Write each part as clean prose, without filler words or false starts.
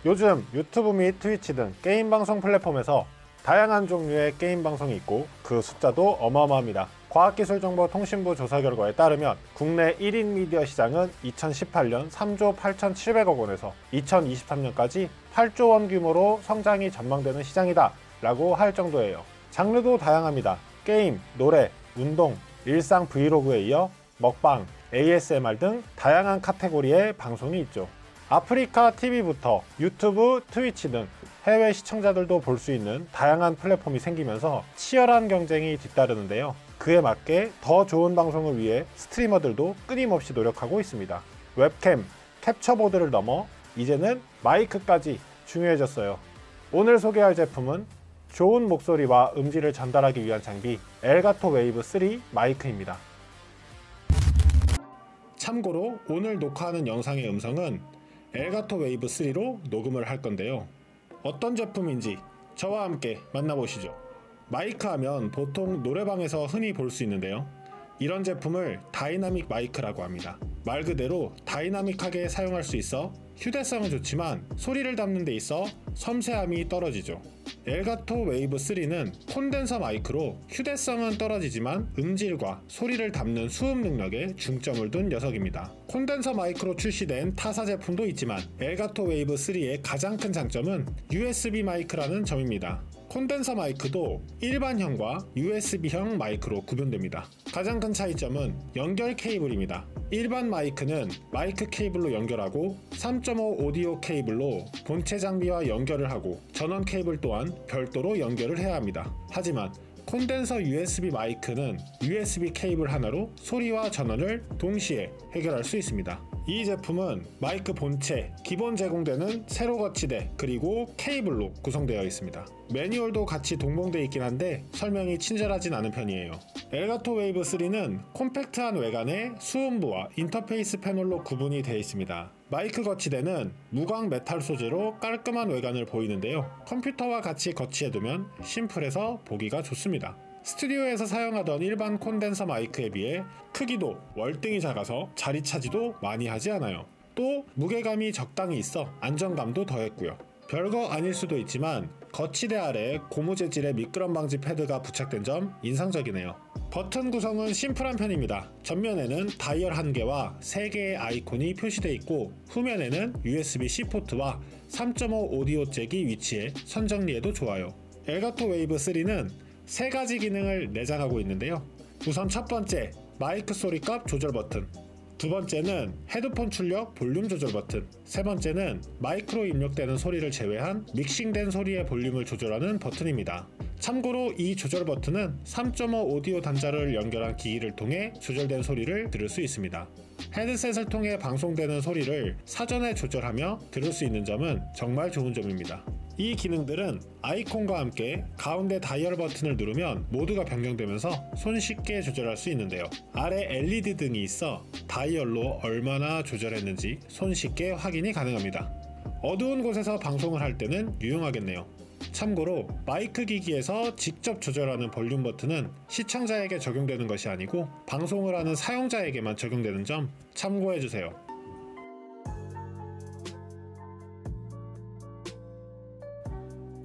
요즘 유튜브 및 트위치 등 게임 방송 플랫폼에서 다양한 종류의 게임 방송이 있고 그 숫자도 어마어마합니다. 과학기술정보통신부 조사 결과에 따르면 국내 1인 미디어 시장은 2018년 3조 8,700억 원에서 2023년까지 8조 원 규모로 성장이 전망되는 시장이다 라고 할 정도예요. 장르도 다양합니다. 게임, 노래, 운동, 일상 브이로그에 이어 먹방, ASMR 등 다양한 카테고리의 방송이 있죠. 아프리카 TV부터 유튜브, 트위치 등 해외 시청자들도 볼 수 있는 다양한 플랫폼이 생기면서 치열한 경쟁이 뒤따르는데요. 그에 맞게 더 좋은 방송을 위해 스트리머들도 끊임없이 노력하고 있습니다. 웹캠, 캡처보드를 넘어 이제는 마이크까지 중요해졌어요. 오늘 소개할 제품은 좋은 목소리와 음질을 전달하기 위한 장비 엘가토 웨이브 3 마이크입니다. 참고로 오늘 녹화하는 영상의 음성은 엘가토 웨이브 3로 녹음을 할 건데요. 어떤 제품인지 저와 함께 만나보시죠. 마이크 하면 보통 노래방에서 흔히 볼 수 있는데요. 이런 제품을 다이나믹 마이크라고 합니다. 말 그대로 다이나믹하게 사용할 수 있어 휴대성은 좋지만 소리를 담는 데 있어 섬세함이 떨어지죠. 엘가토 웨이브 3는 콘덴서 마이크로 휴대성은 떨어지지만 음질과 소리를 담는 수음 능력에 중점을 둔 녀석입니다. 콘덴서 마이크로 출시된 타사 제품도 있지만 엘가토 웨이브 3의 가장 큰 장점은 USB 마이크라는 점입니다. 콘덴서 마이크도 일반형과 USB형 마이크로 구분됩니다. 가장 큰 차이점은 연결 케이블입니다. 일반 마이크는 마이크 케이블로 연결하고 3.5 오디오 케이블로 본체 장비와 연결을 하고 전원 케이블 또한 별도로 연결을 해야 합니다. 하지만 콘덴서 USB 마이크는 USB 케이블 하나로 소리와 전원을 동시에 해결할 수 있습니다. 이 제품은 마이크 본체, 기본 제공되는 세로 거치대, 그리고 케이블로 구성되어 있습니다. 매뉴얼도 같이 동봉되어 있긴 한데 설명이 친절하진 않은 편이에요. 엘가토 웨이브 3는 콤팩트한 외관에 수음부와 인터페이스 패널로 구분이 되어 있습니다. 마이크 거치대는 무광 메탈 소재로 깔끔한 외관을 보이는데요. 컴퓨터와 같이 거치해두면 심플해서 보기가 좋습니다. 스튜디오에서 사용하던 일반 콘덴서 마이크에 비해 크기도 월등히 작아서 자리 차지도 많이 하지 않아요. 또 무게감이 적당히 있어 안정감도 더했고요. 별거 아닐 수도 있지만 거치대 아래에 고무 재질의 미끄럼 방지 패드가 부착된 점 인상적이네요. 버튼 구성은 심플한 편입니다. 전면에는 다이얼 1개와 3개의 아이콘이 표시되어 있고 후면에는 USB-C 포트와 3.5 오디오 잭이 위치해 선정리에도 좋아요. 엘가토 웨이브 3는 3가지 기능을 내장하고 있는데요. 우선 첫 번째, 마이크 소리값 조절 버튼. 두 번째는 헤드폰 출력 볼륨 조절 버튼. 세 번째는 마이크로 입력되는 소리를 제외한 믹싱된 소리의 볼륨을 조절하는 버튼입니다. 참고로 이 조절 버튼은 3.5 오디오 단자를 연결한 기기를 통해 조절된 소리를 들을 수 있습니다. 헤드셋을 통해 방송되는 소리를 사전에 조절하며 들을 수 있는 점은 정말 좋은 점입니다. 이 기능들은 아이콘과 함께 가운데 다이얼 버튼을 누르면 모드가 변경되면서 손쉽게 조절할 수 있는데요. 아래 LED 등이 있어 다이얼로 얼마나 조절했는지 손쉽게 확인이 가능합니다. 어두운 곳에서 방송을 할 때는 유용하겠네요. 참고로 마이크 기기에서 직접 조절하는 볼륨 버튼은 시청자에게 적용되는 것이 아니고 방송을 하는 사용자에게만 적용되는 점 참고해주세요.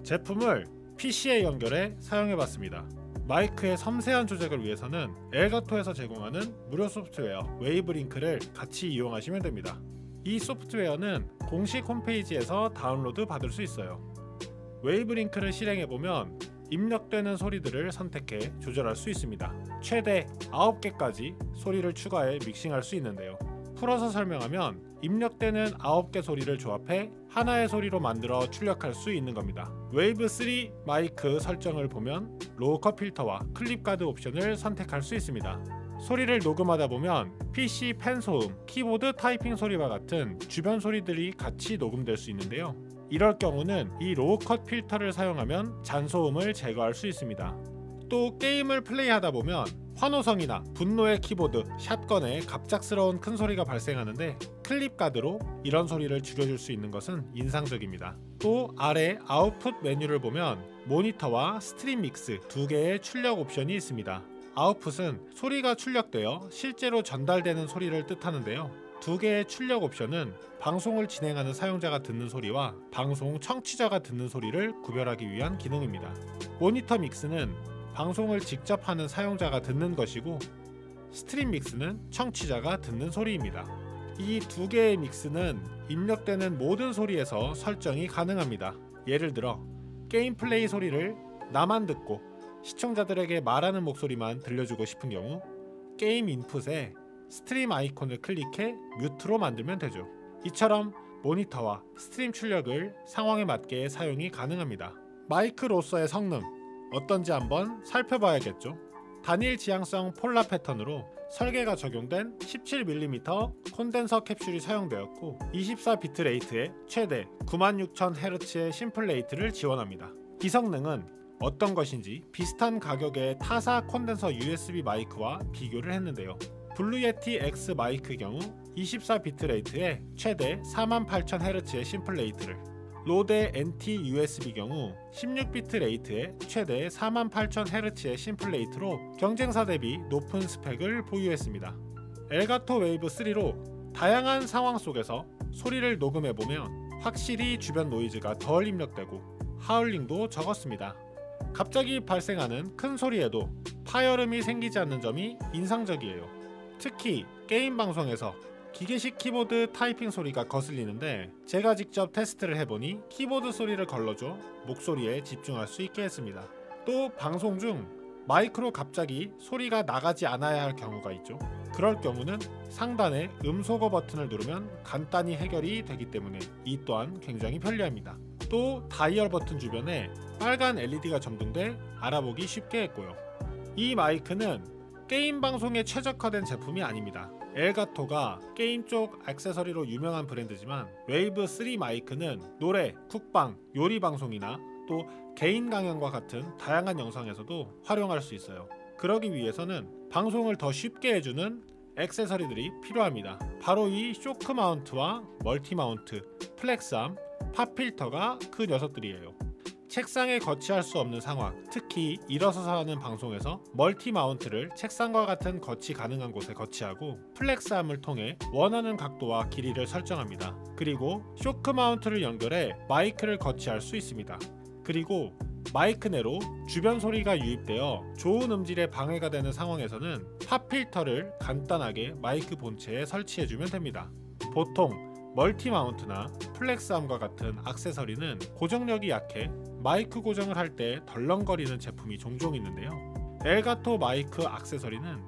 제품을 PC에 연결해 사용해봤습니다. 마이크의 섬세한 조작을 위해서는 엘가토에서 제공하는 무료 소프트웨어 웨이브링크를 같이 이용하시면 됩니다. 이 소프트웨어는 공식 홈페이지에서 다운로드 받을 수 있어요. 웨이브링크를 실행해보면 입력되는 소리들을 선택해 조절할 수 있습니다. 최대 9개까지 소리를 추가해 믹싱할 수 있는데요. 풀어서 설명하면 입력되는 9개 소리를 조합해 하나의 소리로 만들어 출력할 수 있는 겁니다. 웨이브 3 마이크 설정을 보면 로우 컷 필터와 클립 가드 옵션을 선택할 수 있습니다. 소리를 녹음하다 보면 PC 펜 소음, 키보드 타이핑 소리와 같은 주변 소리들이 같이 녹음될 수 있는데요. 이럴 경우는 이 로우 컷 필터를 사용하면 잔소음을 제거할 수 있습니다. 또 게임을 플레이하다 보면 환호성이나 분노의 키보드, 샷건에 갑작스러운 큰 소리가 발생하는데 클립 가드로 이런 소리를 줄여줄 수 있는 것은 인상적입니다. 또 아래 아웃풋 메뉴를 보면 모니터와 스트림 믹스 2개의 출력 옵션이 있습니다. 아웃풋은 소리가 출력되어 실제로 전달되는 소리를 뜻하는데요. 두 개의 출력 옵션은 방송을 진행하는 사용자가 듣는 소리와 방송 청취자가 듣는 소리를 구별하기 위한 기능입니다. 모니터 믹스는 방송을 직접 하는 사용자가 듣는 것이고, 스트림 믹스는 청취자가 듣는 소리입니다. 이 두 개의 믹스는 입력되는 모든 소리에서 설정이 가능합니다. 예를 들어 게임 플레이 소리를 나만 듣고 시청자들에게 말하는 목소리만 들려주고 싶은 경우 게임 인풋에 스트림 아이콘을 클릭해 뮤트로 만들면 되죠. 이처럼 모니터와 스트림 출력을 상황에 맞게 사용이 가능합니다. 마이크로서의 성능 어떤지 한번 살펴봐야겠죠. 단일 지향성 폴라 패턴으로 설계가 적용된 17mm 콘덴서 캡슐이 사용되었고 24비트 레이트의 최대 96,000Hz의 심플 레이트를 지원합니다. 이 성능은 어떤 것인지 비슷한 가격의 타사 콘덴서 USB 마이크와 비교를 했는데요. 블루 예티 X 마이크 경우 24비트 레이트의 최대 48,000Hz의 심플 레이트를, 로데 NT USB 경우 16비트 레이트의 최대 48,000Hz의 심플 레이트로 경쟁사 대비 높은 스펙을 보유했습니다. 엘가토 웨이브 3로 다양한 상황 속에서 소리를 녹음해보면 확실히 주변 노이즈가 덜 입력되고 하울링도 적었습니다. 갑자기 발생하는 큰 소리에도 파열음이 생기지 않는 점이 인상적이에요. 특히 게임 방송에서 기계식 키보드 타이핑 소리가 거슬리는데 제가 직접 테스트를 해보니 키보드 소리를 걸러줘 목소리에 집중할 수 있게 했습니다. 또 방송 중 마이크로 갑자기 소리가 나가지 않아야 할 경우가 있죠. 그럴 경우는 상단의 음소거 버튼을 누르면 간단히 해결이 되기 때문에 이 또한 굉장히 편리합니다. 또 다이얼 버튼 주변에 빨간 LED가 점등돼 알아보기 쉽게 했고요. 이 마이크는 게임 방송에 최적화된 제품이 아닙니다. 엘가토가 게임 쪽 액세서리로 유명한 브랜드지만 웨이브 3 마이크는 노래, 쿡방, 요리 방송이나 또 개인 강연과 같은 다양한 영상에서도 활용할 수 있어요. 그러기 위해서는 방송을 더 쉽게 해주는 액세서리들이 필요합니다. 바로 이 쇼크 마운트와 멀티 마운트, 플렉스암, 팝 필터가 그 녀석들이에요. 책상에 거치할 수 없는 상황, 특히 일어서서 하는 방송에서 멀티 마운트를 책상과 같은 거치 가능한 곳에 거치하고 플렉스암을 통해 원하는 각도와 길이를 설정합니다. 그리고 쇼크 마운트를 연결해 마이크를 거치할 수 있습니다. 그리고 마이크 내로 주변 소리가 유입되어 좋은 음질에 방해가 되는 상황에서는 팝 필터를 간단하게 마이크 본체에 설치해주면 됩니다. 보통 멀티 마운트나 플렉스암과 같은 액세서리는 고정력이 약해 마이크 고정을 할 때 덜렁거리는 제품이 종종 있는데요. 엘가토 마이크 액세서리는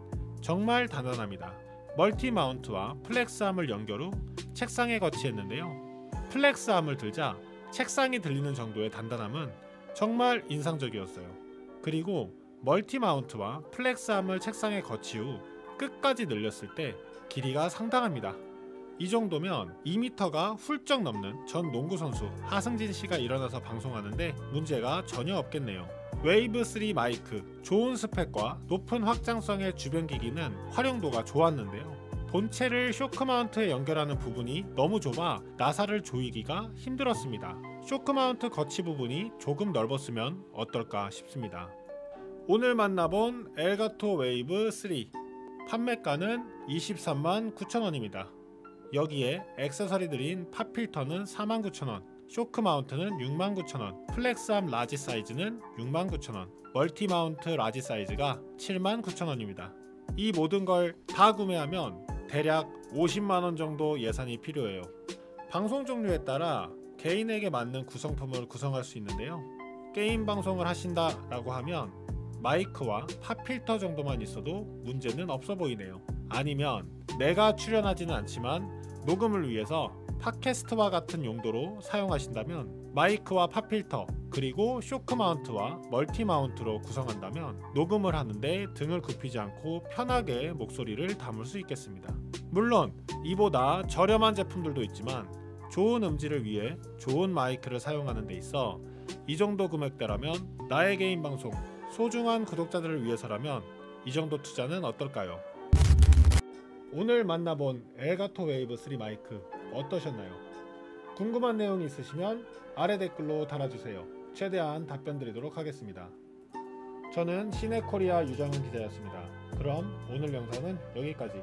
정말 단단합니다. 멀티 마운트와 플렉스암을 연결 후 책상에 거치했는데요. 플렉스암을 들자 책상이 들리는 정도의 단단함은 정말 인상적이었어요. 그리고 멀티 마운트와 플렉스암을 책상에 거치 후 끝까지 늘렸을 때 길이가 상당합니다. 이 정도면 2m가 훌쩍 넘는 전 농구선수 하승진 씨가 일어나서 방송하는데 문제가 전혀 없겠네요. 웨이브 3 마이크, 좋은 스펙과 높은 확장성의 주변 기기는 활용도가 좋았는데요. 본체를 쇼크 마운트에 연결하는 부분이 너무 좁아 나사를 조이기가 힘들었습니다. 쇼크 마운트 거치 부분이 조금 넓었으면 어떨까 싶습니다. 오늘 만나본 엘가토 웨이브 3, 판매가는 239,000원입니다. 여기에 액세서리들인 팝 필터는 49,000원, 쇼크 마운트는 69,000원, 플렉스암 라지 사이즈는 69,000원, 멀티 마운트 라지 사이즈가 79,000원입니다. 이 모든 걸 다 구매하면 대략 50만원 정도 예산이 필요해요. 방송 종류에 따라 개인에게 맞는 구성품을 구성할 수 있는데요. 게임 방송을 하신다라고 하면 마이크와 팝 필터 정도만 있어도 문제는 없어 보이네요. 아니면 내가 출연하지는 않지만 녹음을 위해서 팟캐스트와 같은 용도로 사용하신다면 마이크와 팝 필터 그리고 쇼크 마운트와 멀티 마운트로 구성한다면 녹음을 하는데 등을 굽히지 않고 편하게 목소리를 담을 수 있겠습니다. 물론 이보다 저렴한 제품들도 있지만 좋은 음질을 위해 좋은 마이크를 사용하는 데 있어 이 정도 금액대라면 나의 개인 방송, 소중한 구독자들을 위해서라면 이 정도 투자는 어떨까요? 오늘 만나본 엘가토 웨이브 3 마이크 어떠셨나요? 궁금한 내용이 있으시면 아래 댓글로 달아주세요. 최대한 답변 드리도록 하겠습니다. 저는 시네코리아 유정훈 기자였습니다. 그럼 오늘 영상은 여기까지.